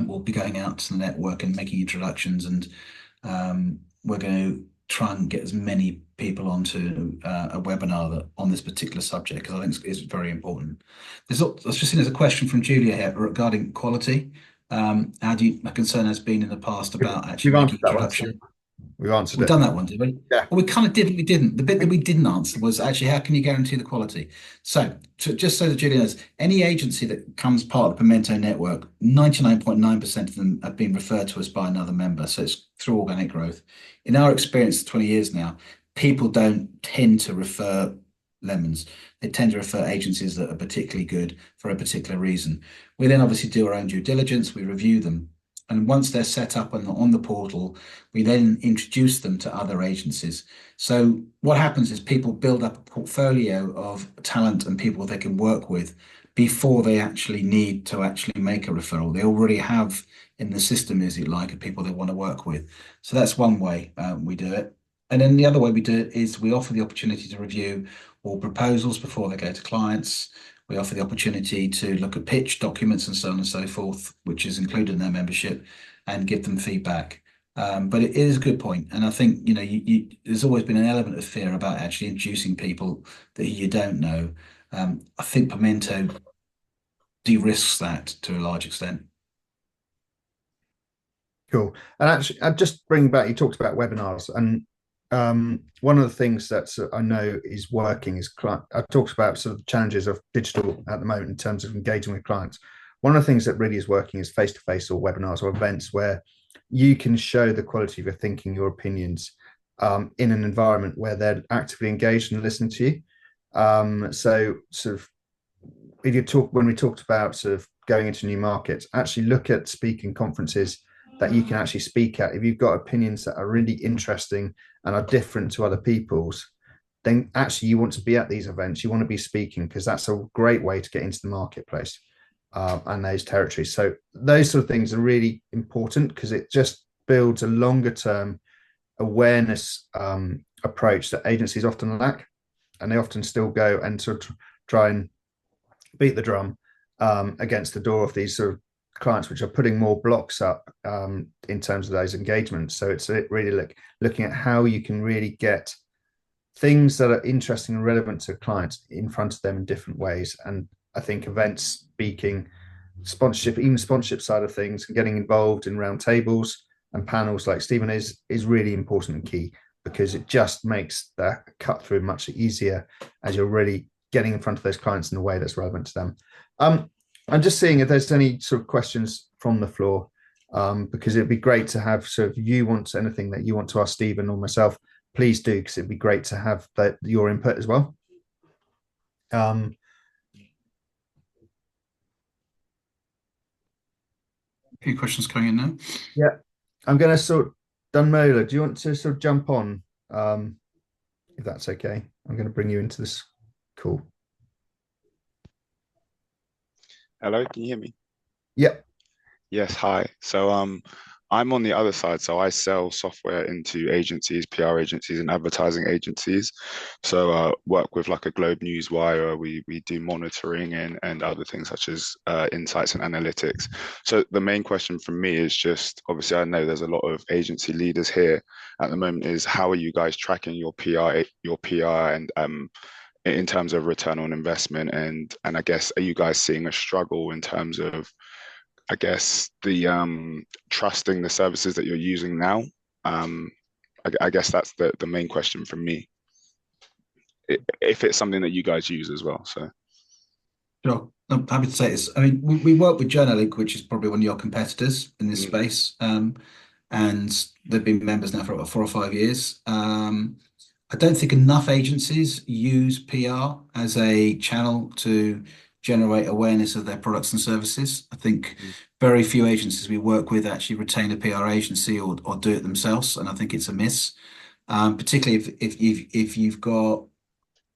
will be going out to the network and making introductions, and we're going to try and get as many people onto a webinar on this particular subject, because I think it's very important. I've just seen there's a question from Julia here regarding quality. My concern has been in the past about actually making introduction. We've answered We've done that one, did we? Yeah. Well, we kind of did, but we didn't. The bit that we didn't answer was actually how can you guarantee the quality? So just so that Julia knows, any agency that comes part of the Pimento network, 99.9% of them have been referred to us by another member. So it's through organic growth. In our experience, 20 years now, people don't tend to refer lemons. They tend to refer agencies that are particularly good for a particular reason. We then obviously do our own due diligence. We review them. And once they're set up on the portal, we then introduce them to other agencies. So what happens is people build up a portfolio of talent and people they can work with before they actually need to actually make a referral. They already have in the system, is it like, of people they want to work with. So that's one way we do it. And then the other way we do it is we offer the opportunity to review all proposals before they go to clients. We offer the opportunity to look at pitch documents and so on and so forth, which is included in their membership, and give them feedback. But it is a good point, and I think there's always been an element of fear about actually introducing people that you don't know. I think Pimento de-risks that to a large extent. Cool. And actually, I just bring back, you talked about webinars, and one of the things that I know is working is I talked about sort of the challenges of digital at the moment in terms of engaging with clients. One of the things that really is working is face-to-face or webinars or events where you can show the quality of your thinking, your opinions, in an environment where they're actively engaged and listening to you. So sort of if you talk when we talked about sort of going into new markets, actually look at speaking conferences that you can actually speak at. If you've got opinions that are really interesting and are different to other people's, then actually you want to be at these events. You want to be speaking because that's a great way to get into the marketplace and those territories. So those sort of things are really important because it just builds a longer term awareness approach that agencies often lack, and they often still go and sort of try and beat the drum against the door of these sort of clients, which are putting more blocks up in terms of those engagements. So it's really like looking at how you can really get things that are interesting and relevant to clients in front of them in different ways. And I think events, speaking, sponsorship, even sponsorship side of things, and getting involved in round tables and panels like Stephen is really important and key because it just makes that cut through much easier as you're really getting in front of those clients in a way that's relevant to them. I'm just seeing if there's any sort of questions from the floor, because it'd be great to have. So if you want anything that you want to ask Stephen or myself, please do, because it'd be great to have your input as well. A few questions coming in now. Yeah, I'm going to sort of, Dunmola, do you want to sort of jump on, if that's okay? I'm going to bring you into this call. Hello, can you hear me? Yep. Yes, hi. So I'm on the other side. So I sell software into agencies, PR agencies and advertising agencies. So work with like a Globe Newswire. We do monitoring and other things such as insights and analytics. So the main question from me is just, obviously I know there's a lot of agency leaders here at the moment, is how are you guys tracking your PR and in terms of return on investment, and I guess, are you guys seeing a struggle in terms of, I guess, the trusting the services that you're using now? I guess that's the main question from me, if it's something that you guys use as well. So Sure. I'm happy to say this. I mean, we work with Journalink, which is probably one of your competitors in this space, and they've been members now for about 4 or 5 years. I don't think enough agencies use PR as a channel to generate awareness of their products and services. I think very few agencies we work with actually retain a PR agency or do it themselves, and I think it's a miss. Particularly if you've got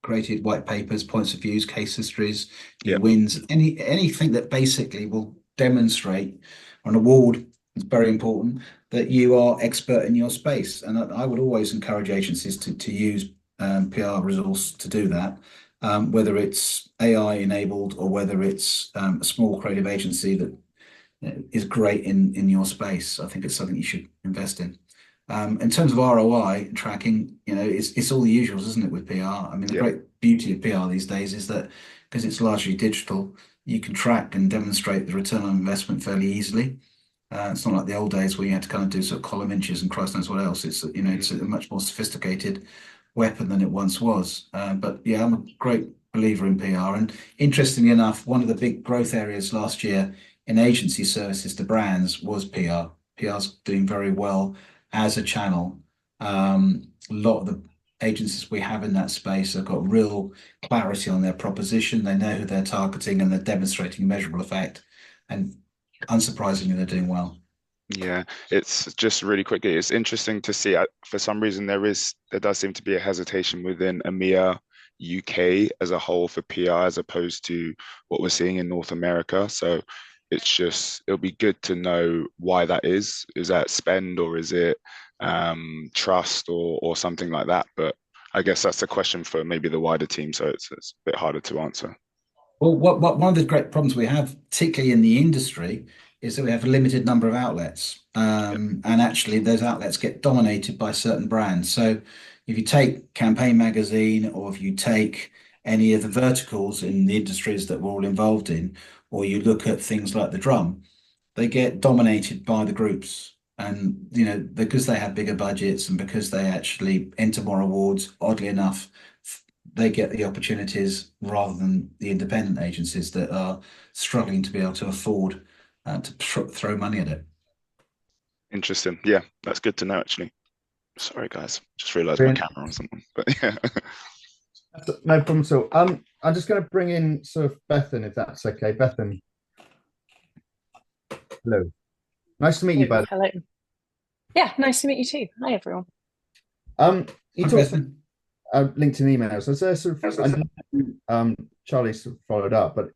created white papers, points of views, case histories, yeah, wins, anything that basically will demonstrate an award. It's very important that you are expert in your space, and I would always encourage agencies to use PR resource to do that, whether it's AI enabled or whether it's a small creative agency that is great in your space. I think it's something you should invest in. In terms of ROI tracking, it's all the usuals, isn't it, with PR? I mean, the yeah, great beauty of PR these days is that because it's largely digital, you can track and demonstrate the return on investment fairly easily. It's not like the old days where you had to kind of do sort of column inches and Christ knows what else. It's a much more sophisticated weapon than it once was. But yeah, I'm a great believer in PR. And interestingly enough, one of the big growth areas last year in agency services to brands was PR. PR's doing very well as a channel. A lot of the agencies we have in that space have got real clarity on their proposition. They know who they're targeting and they're demonstrating measurable effect. And unsurprisingly, they're doing well. Yeah, it's just really quickly. It's interesting to see. For some reason, there does seem to be a hesitation within EMEA, UK as a whole for PR as opposed to what we're seeing in North America. So it'll be good to know why that is. Is that spend or is it trust or something like that? But I guess that's a question for maybe the wider team. So it's a bit harder to answer. Well, one of the great problems we have, particularly in the industry, is that we have a limited number of outlets. Yeah. And actually, those outlets get dominated by certain brands. So if you take Campaign Magazine, or if you take any of the verticals in the industries that we're all involved in, or you look at things like the drum, they get dominated by the groups. And, because they have bigger budgets and because they actually enter more awards, oddly enough, they get the opportunities rather than the independent agencies that are struggling to be able to afford to throw money at it. Interesting. Yeah, that's good to know actually. Sorry guys, just realized my Brilliant. camera or something. But yeah. No problem at all. I'm just going to bring in sort of Bethan, if that's okay. Bethan, hello. Nice to meet you, both. Hello. Yeah, nice to meet you too. Hi, everyone. You Hi, talked Bethan. LinkedIn emails. Is there sort of, I know, Charlie sort of followed up, but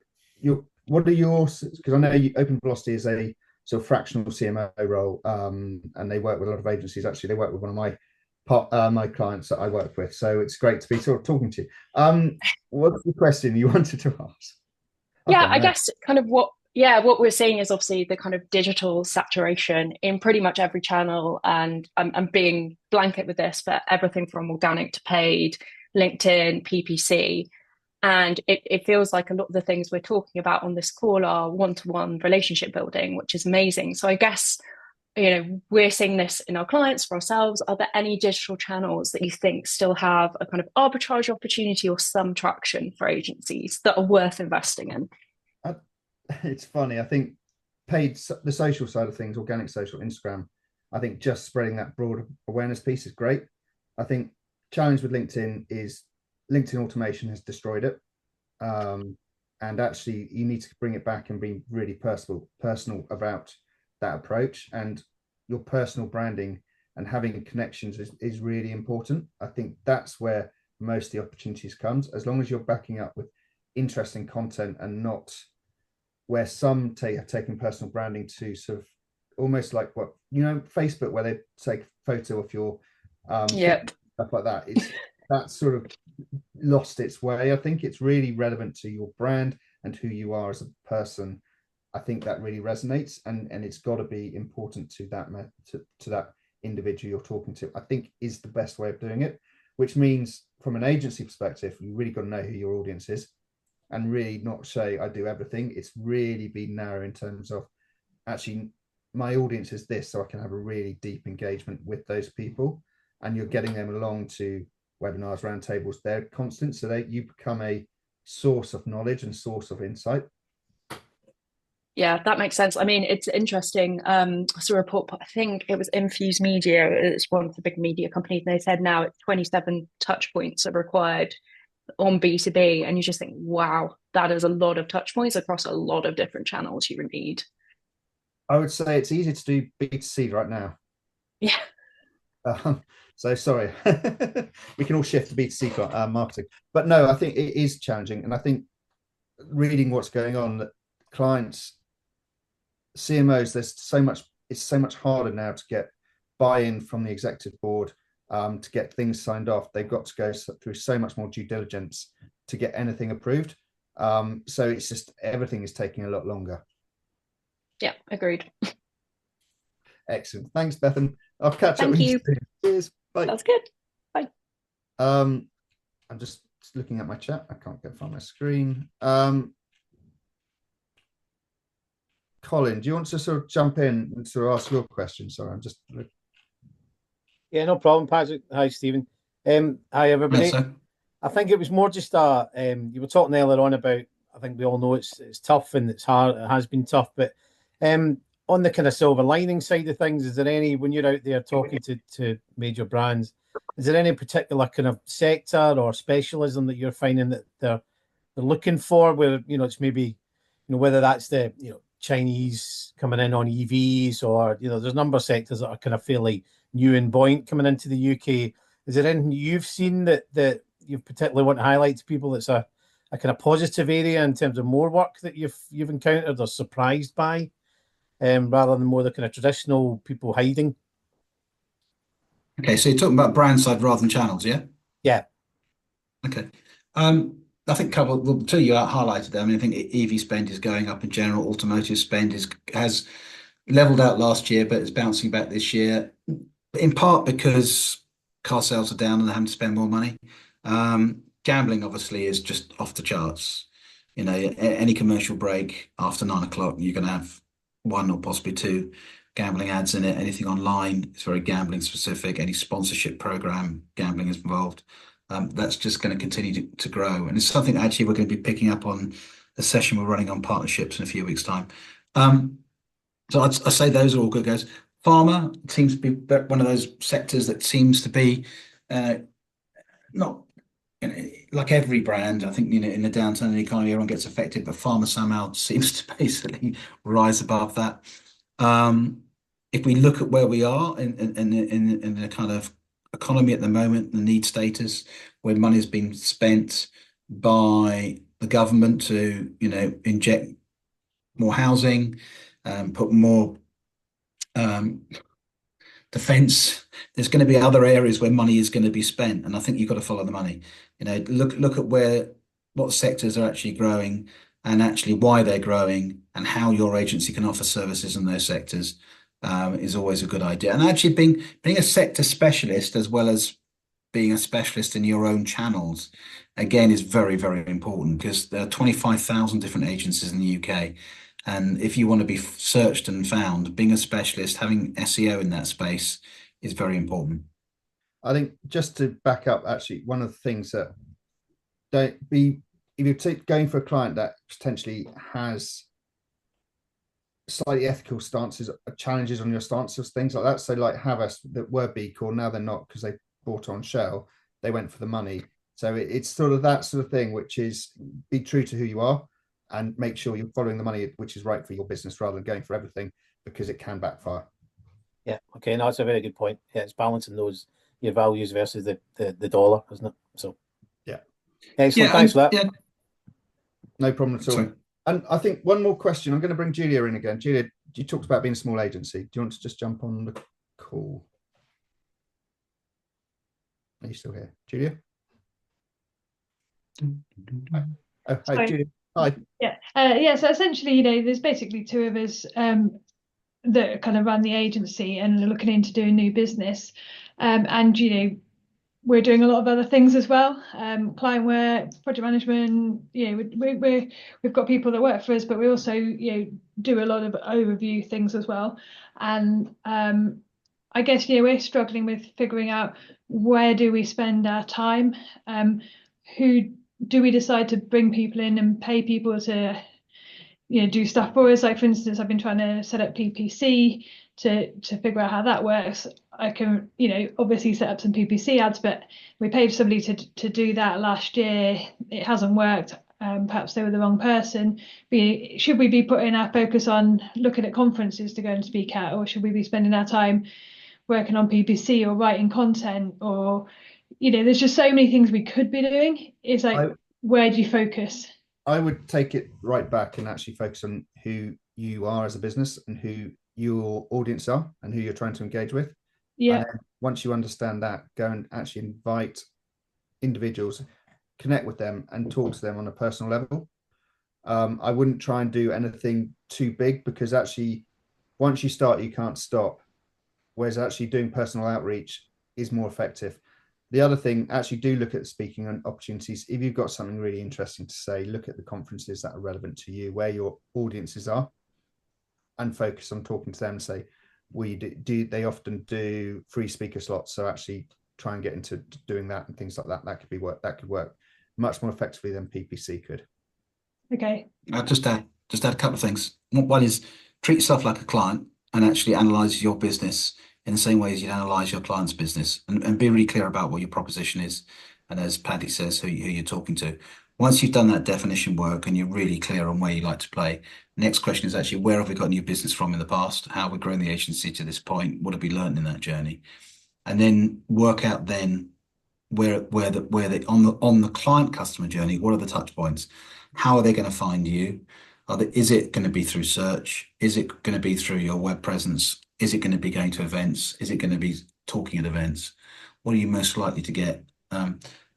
what are yours? Because I know Open Velocity is a sort of fractional CMO role, and they work with a lot of agencies. Actually, they work with one of my clients that I work with. So it's great to be sort of talking to you. What's the question you wanted to ask? Yeah, Okay, I no. guess kind of what we're seeing is obviously the kind of digital saturation in pretty much every channel. And I'm being blanket with this, but everything from organic to paid, LinkedIn, PPC. And it feels like a lot of the things we're talking about on this call are one-to-one relationship building, which is amazing. So I guess, we're seeing this in our clients, for ourselves. Are there any digital channels that you think still have a kind of arbitrage opportunity or some traction for agencies that are worth investing in? It's funny. I think the social side of things, organic social, Instagram, I think just spreading that broad awareness piece is great. I think challenge with LinkedIn is LinkedIn automation has destroyed it. And actually you need to bring it back and be really personal about that approach, and your personal branding and having connections is really important. I think that's where most of the opportunities comes, as long as you're backing up with interesting content and not where some have taken personal branding to sort of almost like Facebook, where they take a photo of your Yeah. stuff like that. It's that sort of lost its way. I think it's really relevant to your brand and who you are as a person. I think that really resonates, and it's got to be important to that to that individual you're talking to. I think is the best way of doing it, which means from an agency perspective, you really got to know who your audience is, and really not say I do everything. It's really be narrow in terms of actually my audience is this, so I can have a really deep engagement with those people, and you're getting them along to webinars, roundtables. They're constant, so you become a source of knowledge and source of insight. Yeah, that makes sense. I mean, it's interesting. I saw a report, I think it was Infuse Media, it's one of the big media companies. They said now it's 27 touch points are required on B2B. And you just think, wow, that is a lot of touch points across a lot of different channels you would need. I would say it's easy to do B2C right now. Yeah. So sorry, we can all shift to B2C marketing. But no, I think it is challenging. And I think reading what's going on, that clients, CMOs, it's so much harder now to get buy-in from the executive board, to get things signed off. They've got to go through so much more due diligence to get anything approved. So it's just everything is taking a lot longer. Yeah, agreed. Excellent. Thanks, Bethan. I'll catch up Thank with you. soon. Cheers. Bye. That's good. Bye. I'm just looking at my chat. I can't find my screen. Colin, do you want to sort of jump in and sort of ask your question? Sorry, I'm just. Yeah, no problem, Patrick. Hi, Stephen. Hi, everybody. Yes, sir. I think it was more just you were talking earlier on about, I think we all know it's tough and it's hard, it has been tough, but on the kind of silver lining side of things, is there any, when you're out there talking to major brands, is there any particular kind of sector or specialism that you're finding that they're looking for, where, it's maybe, whether that's the, Chinese coming in on EVs, or there's a number of sectors that are kind of fairly new and buoyant coming into the UK. Is there anything you've seen that you particularly want to highlight to people that's a kind of positive area in terms of more work that you've encountered or surprised by, rather than more the kind of traditional people hiding? Okay, so you're talking about brand side rather than channels, yeah? Yeah. Okay. I think the two you highlighted there. I mean, I think EV spend is going up in general. Automotive spend has leveled out last year, but it's bouncing back this year, in part because car sales are down and they're having to spend more money. Gambling obviously is just off the charts. Any commercial break after 9 o'clock, you're going to have one or possibly two gambling ads in it. Anything online is very gambling specific. Any sponsorship program, gambling is involved. That's just going to continue to grow. And it's something actually we're going to be picking up on a session we're running on partnerships in a few weeks' time. So I'd say those are all good guys. Pharma seems to be one of those sectors that seems to be not like every brand. I think in the downturn in the economy, everyone gets affected, but pharma somehow seems to basically rise above that. If we look at where we are in the kind of economy at the moment, the need status, where money has been spent by the government to inject more housing, put more defence. There's going to be other areas where money is going to be spent, and I think you've got to follow the money. Look at what sectors are actually growing, and actually why they're growing, and how your agency can offer services in those sectors is always a good idea. And actually being a sector specialist as well as being a specialist in your own channels, again, is very, very important, because there are 25,000 different agencies in the UK. And if you want to be searched and found, being a specialist, having SEO in that space is very important. I think, just to back up, actually, one of the things that don't be, if you're going for a client that potentially has slightly ethical stances, challenges on your stances, things like that. So like Havas that were B Corp, now they're not because they bought on Shell. They went for the money. So it's sort of that sort of thing, which is be true to who you are and make sure you're following the money, which is right for your business, rather than going for everything, because it can backfire. Yeah. Okay. No, that's a very good point. Yeah, it's balancing your values versus the dollar, isn't it? So yeah. Excellent. Thanks for that. Yeah. No problem at all. Sorry. And I think one more question. I'm going to bring Julia in again. Julia, you talked about being a small agency. Do you want to just jump on the call? Are you still here, Julia? Oh, hi, Julia. Hi. Yeah. So essentially, there's basically two of us that kind of run the agency and are looking into doing new business, and we're doing a lot of other things as well, client work, project management. We've got people that work for us, but we also do a lot of overview things as well. And I guess we're struggling with figuring out where do we spend our time, who do we decide to bring people in and pay people to do stuff for us. Like, for instance, I've been trying to set up PPC to figure out how that works. I can obviously set up some PPC ads, but we paid somebody to do that last year. It hasn't worked. Perhaps they were the wrong person. Should we be putting our focus on looking at conferences to go and speak at, or should we be spending our time working on PPC or writing content? Or there's just so many things we could be doing. It's like, where do you focus? I would take it right back and actually focus on who you are as a business and who your audience are and who you're trying to engage with. Yeah. And once you understand that, go and actually invite individuals, connect with them and talk to them on a personal level. I wouldn't try and do anything too big, because actually once you start, you can't stop. Whereas actually doing personal outreach is more effective. The other thing, actually do look at speaking on opportunities. If you've got something really interesting to say, look at the conferences that are relevant to you, where your audiences are, and focus on talking to them and say, they often do free speaker slots. So actually try and get into doing that and things like that. That could work much more effectively than PPC could. Okay. I'll just add a couple of things. One is treat yourself like a client and actually analyze your business in the same way as you analyze your client's business, and be really clear about what your proposition is. And as Paddy says, who you're talking to. Once you've done that definition work and you're really clear on where you like to play, next question is actually, where have we got new business from in the past? How have we grown the agency to this point? What have we learned in that journey? And then work out then where on the client customer journey, what are the touch points? How are they going to find you? Is it going to be through search? Is it going to be through your web presence? Is it going to be going to events? Is it going to be talking at events? What are you most likely to get?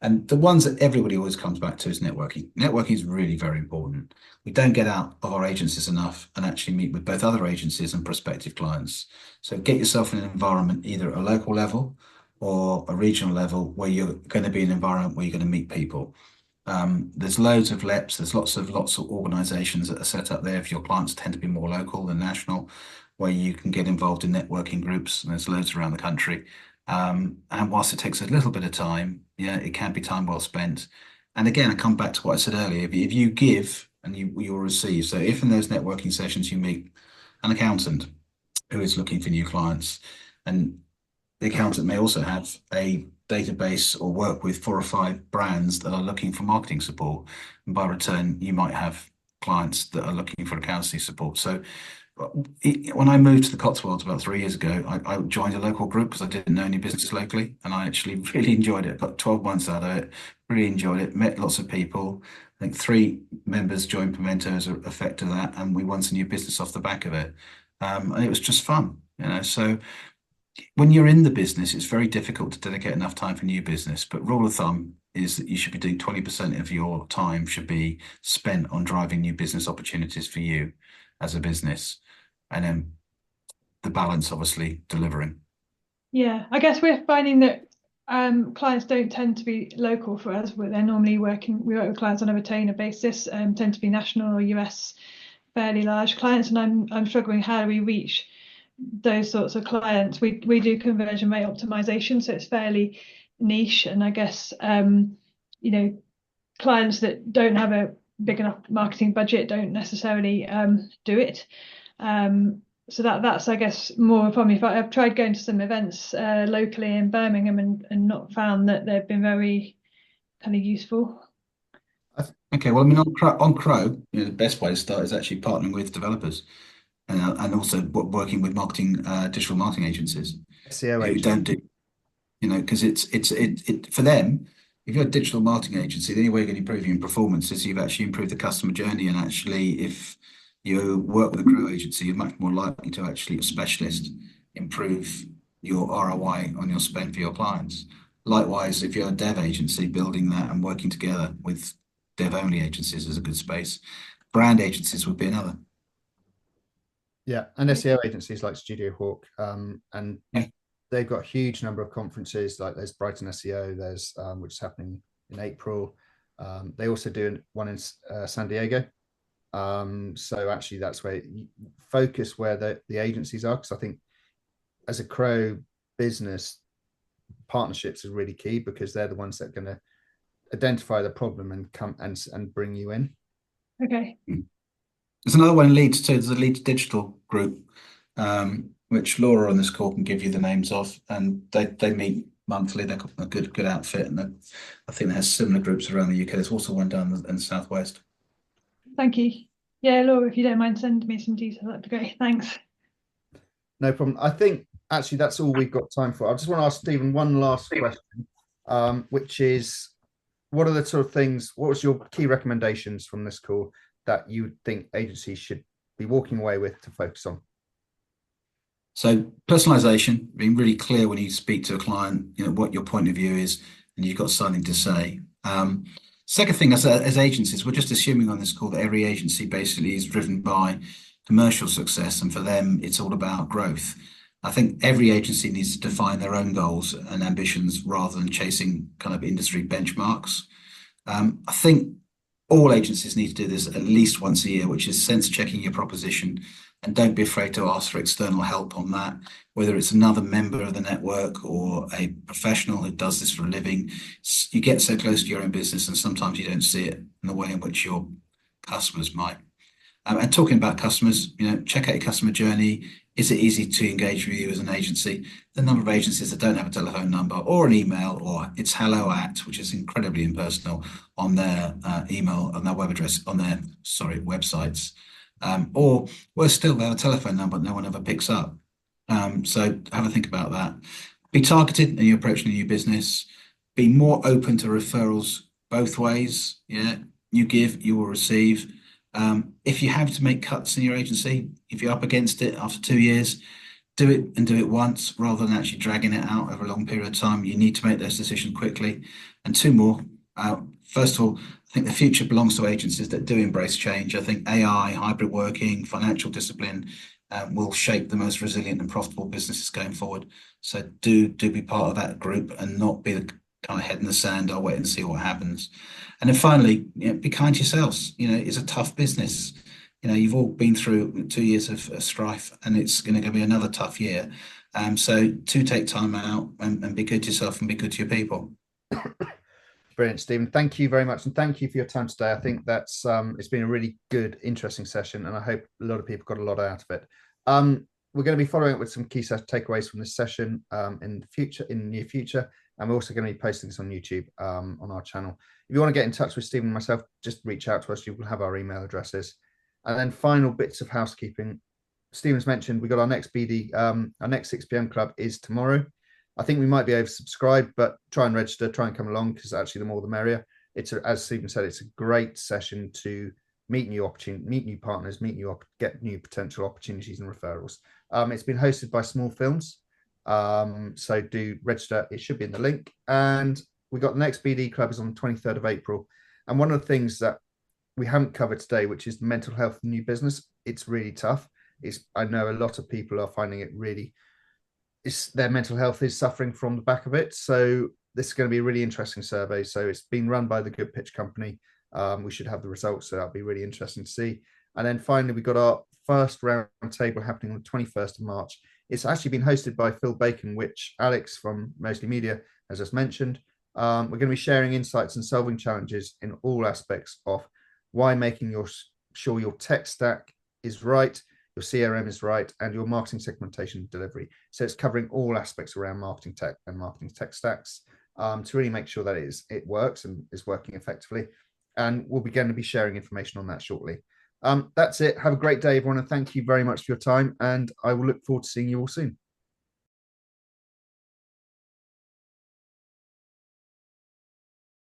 And the ones that everybody always comes back to is networking. Networking is really very important. We don't get out of our agencies enough and actually meet with both other agencies and prospective clients. So get yourself in an environment, either at a local level or a regional level, where you're going to be in an environment where you're going to meet people. There's loads of LEPs. There's lots of organisations that are set up there. If your clients tend to be more local than national, where you can get involved in networking groups. And there's loads around the country. And whilst it takes a little bit of time, yeah, it can be time well spent. And again, I come back to what I said earlier. If you give and you'll receive. So if in those networking sessions you meet an accountant who is looking for new clients, and the accountant may also have a database or work with 4 or 5 brands that are looking for marketing support. And by return, you might have clients that are looking for accountancy support. So when I moved to the Cotswolds about 3 years ago, I joined a local group because I didn't know any business locally, and I actually really enjoyed it. Got 12 months out of it, really enjoyed it, met lots of people. I think 3 members joined Pimento as an effect of that, and we won some new business off the back of it. And it was just fun, you know. So when you're in the business, it's very difficult to dedicate enough time for new business. But rule of thumb is that you should be doing 20% of your time should be spent on driving new business opportunities for you as a business, and then the balance obviously delivering. Yeah, I guess we're finding that clients don't tend to be local for us. They're normally we work with clients on a retainer basis, tend to be national or US, fairly large clients, and I'm struggling, how do we reach those sorts of clients? We do conversion rate optimization, so it's fairly niche, and I guess you know, clients that don't have a big enough marketing budget don't necessarily do it. So that's, I guess, more from me. I've tried going to some events locally in Birmingham and not found that they've been very kind of useful. Okay, well, I mean, on Crow, you know, the best way to start is actually partnering with developers, and also working with digital marketing agencies SEO who don't do, you know, because it's for them. If you're a digital marketing agency, the only way you're going to improve your performance is you've actually improved the customer journey. And actually, if you work with a Crow agency, you're much more likely to actually, a specialist, improve your ROI on your spend for your clients. Likewise, if you're a dev agency, building that and working together with dev-only agencies is a good space. Brand agencies would be another. Yeah, and SEO agencies like Studio Hawk, and Yeah. they've got a huge number of conferences. Like there's Brighton SEO, there's which is happening in April. They also do one in San Diego. So actually, that's where you focus where the agencies are, because I think as a Crow business, partnerships is really key, because they're the ones that are going to identify the problem and come and bring you in. Okay. There's another one in Leeds too. There's a Leeds Digital group, which Laura on this call can give you the names of, and they meet monthly. They're a good outfit, and I think it has similar groups around the UK. There's also one down in the southwest. Thank you. Yeah, Laura, if you don't mind sending me some details, that'd be great. Thanks. No problem. I think actually that's all we've got time for. I just want to ask Stephen one last question, which is, what are the sort of things, what was your key recommendations from this call that you think agencies should be walking away with to focus on? So personalization, being really clear when you speak to a client, you know, what your point of view is, and you've got something to say. Second thing, as agencies, we're just assuming on this call that every agency basically is driven by commercial success, and for them, it's all about growth. I think every agency needs to define their own goals and ambitions rather than chasing kind of industry benchmarks. I think all agencies need to do this at least once a year, which is sense checking your proposition, and don't be afraid to ask for external help on that, whether it's another member of the network or a professional who does this for a living. You get so close to your own business, and sometimes you don't see it in the way in which your customers might. And talking about customers, check out your customer journey. Is it easy to engage with you as an agency? The number of agencies that don't have a telephone number or an email, or it's hello at, which is incredibly impersonal, on their email, on their web address, on their websites. Or worse still, they have a telephone number that no one ever picks up. So have a think about that. Be targeted in your approach to new business. Be more open to referrals both ways. Yeah, you give, you will receive. If you have to make cuts in your agency, if you're up against it after 2 years, do it and do it once rather than actually dragging it out over a long period of time. You need to make those decisions quickly. And two more. First of all, I think the future belongs to agencies that do embrace change. I think AI, hybrid working, financial discipline will shape the most resilient and profitable businesses going forward. So do be part of that group and not be the kind of head in the sand. I'll wait and see what happens. And then finally, be kind to yourselves. It's a tough business. You've all been through 2 years of strife, and it's going to be another tough year. So do take time out and be good to yourself and be good to your people. Brilliant, Stephen. Thank you very much, and thank you for your time today. I think that's it's been a really good, interesting session, and I hope a lot of people got a lot out of it. We're going to be following up with some key takeaways from this session in the near future, and we're also going to be posting this on YouTube on our channel. If you want to get in touch with Stephen and myself, just reach out to us. You will have our email addresses. And then final bits of housekeeping. Stephen's mentioned we got our next BD, our next 6 p.m. club is tomorrow. I think we might be oversubscribed, but try and register, try and come along, because actually the more the merrier. As Stephen said, it's a great session to meet new opportunities, meet new partners, get new potential opportunities and referrals. It's been hosted by Small Films, so do register. It should be in the link. And we got the next BD club is on the 23rd of April. And one of the things that we haven't covered today, which is mental health in new business, it's really tough. I know a lot of people are finding it really. Their mental health is suffering from the back of it. So this is going to be a really interesting survey. So it's being run by the Good Pitch Company. We should have the results, so that'll be really interesting to see. And then finally, we got our first round table happening on the 21st of March. It's actually been hosted by Phil Bacon, which Alex from Mostly Media has just mentioned. We're going to be sharing insights and solving challenges in all aspects of why making sure your tech stack is right, your CRM is right, and your marketing segmentation delivery. So it's covering all aspects around marketing tech and marketing tech stacks to really make sure that it works and is working effectively. And we'll be going to be sharing information on that shortly. That's it. Have a great day, everyone, and thank you very much for your time. And I will look forward to seeing you all soon.